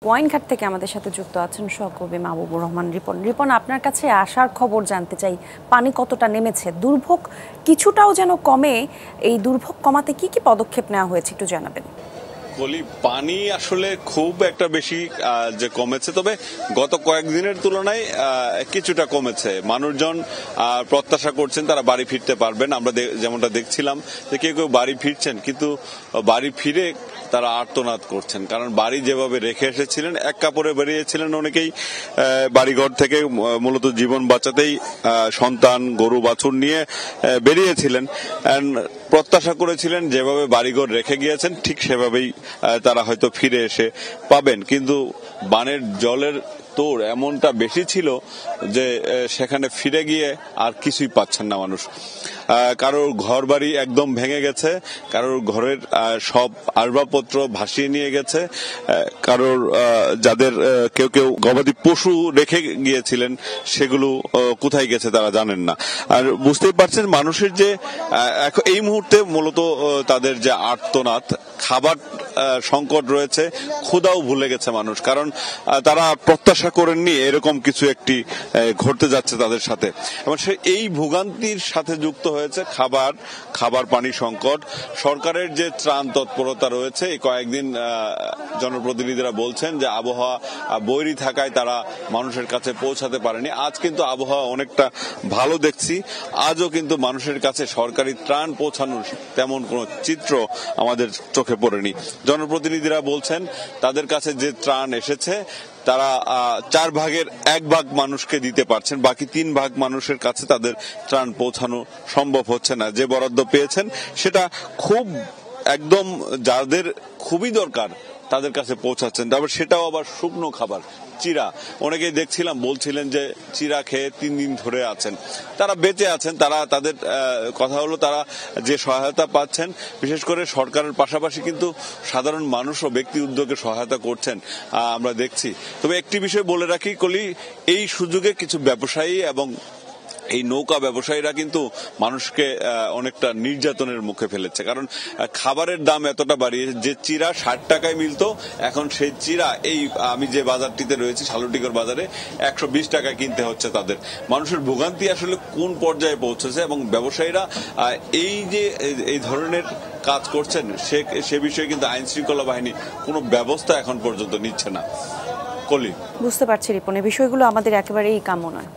ওয়াইনঘাট থেকে আমাদের সাথে যুক্ত আছেন সহকর্মী মাহবুবুর রহমান রিপন। রিপন, আপনার কাছে আসার খবর জানতে চাই, পানি কতটা নেমেছে, দুর্ভোগ কিছুটাও যেন কমে, এই দুর্ভোগ কমাতে কি কি পদক্ষেপ নেওয়া হয়েছে একটু জানাবেন। বলি, পানি আসলে খুব একটা বেশি যে কমেছে, তবে গত কয়েকদিনের তুলনায় কিছুটা কমেছে। মানুষজন প্রত্যাশা করছেন তারা বাড়ি ফিরতে পারবেন। আমরা যেমনটা দেখছিলাম যে কেউ কেউ বাড়ি ফিরছেন, কিন্তু বাড়ি ফিরে তারা আর্তনাদ করছেন, কারণ বাড়ি যেভাবে রেখে এসেছিলেন, এক কাপড়ে বেরিয়েছিলেন অনেকেই বাড়িঘর থেকে, মূলত জীবন বাঁচাতেই সন্তান গরু বাছুর নিয়ে বেরিয়েছিলেন। প্রত্যাশা করেছিলেন যেভাবে বাড়িঘর রেখে গিয়েছেন ঠিক সেভাবেই তারা হয়তো ফিরে এসে পাবেন, কিন্তু বানের জলের তোড় এমনটা বেশি ছিল যে সেখানে ফিরে গিয়ে আর কিছুই পাচ্ছেন না মানুষ। কারোর ঘর বাড়ি একদম ভেঙে গেছে, কারোর ঘরের সব আসবাবপত্র ভাসিয়ে নিয়ে গেছে, কারোর যাদের কেউ কেউ গবাদি পশু রেখে গিয়েছিলেন সেগুলো কোথায় গেছে তারা জানেন না। আর বুঝতেই পারছেন মানুষের যে এই মুহূর্তে মূলত তাদের যে আর্তনাদ, খাবার সংকট রয়েছে, ক্ষুধাও ভুলে গেছে মানুষ, কারণ তারা প্রত্যাশা করেননি এরকম কিছু একটি ঘটতে যাচ্ছে তাদের সাথে। এবং এই ভোগান্তির সাথে যুক্ত হয়েছে খাবার পানি সংকট। সরকারের যে ত্রাণ তৎপরতা রয়েছে, এই কয়েকদিন জনপ্রতিনিধিরা বলছেন যে আবহাওয়া বৈরী থাকায় তারা মানুষের কাছে পৌঁছাতে পারেনি। আজ কিন্তু আবহাওয়া অনেকটা ভালো দেখছি, আজও কিন্তু মানুষের কাছে সরকারি ত্রাণ পৌঁছানোর তেমন কোন চিত্র আমাদের চোখে পড়েনি। জনপ্রতিনিধিরা বলছেন তাদের কাছে যে ত্রাণ এসেছে তারা 4 ভাগের 1 ভাগ মানুষকে দিতে পারছেন, বাকি 3 ভাগ মানুষের কাছে তাদের ত্রাণ পৌঁছানো সম্ভব হচ্ছে না। যে বরাদ্দ পেয়েছেন সেটা খুব একদম যাদের খুবই দরকার তাদের কাছে পৌঁছাচ্ছেন। তারপর সেটাও আবার শুকনো খাবার, চিরা। অনেকেই দেখছিলাম বলছিলেন যে চিরা খেয়ে 3 দিন ধরে আছেন, তারা বেঁচে আছেন। তারা তাদের কথা হলো তারা যে সহায়তা পাচ্ছেন, বিশেষ করে সরকারের পাশাপাশি কিন্তু সাধারণ মানুষও ব্যক্তি উদ্যোগে সহায়তা করছেন আমরা দেখছি। তবে একটি বিষয় বলে রাখি কলি, এই সুযোগে কিছু ব্যবসায়ী এবং এই নৌকা ব্যবসায়ীরা কিন্তু মানুষকে অনেকটা নির্যাতনের মুখে ফেলেছে, কারণ খাবারের দাম এতটা বাড়িয়ে, যে চিরা 60 টাকায় মিলতো এখন সেই চিরা এই আমি যে বাজারটিতে রয়েছি শালুটিগড় বাজারে 120 টাকায় কিনতে হচ্ছে তাদের। মানুষের ভোগান্তি আসলে কোন পর্যায়ে পৌঁছেছে, এবং ব্যবসায়ীরা এই যে এই ধরনের কাজ করছেন সে বিষয়ে কিন্তু আইন শৃঙ্খলা বাহিনী কোনো ব্যবস্থা এখন পর্যন্ত নিচ্ছে না। কলি, বুঝতে পারছি রিপন, এই বিষয়গুলো আমাদের একেবারেই কাম্য নয়।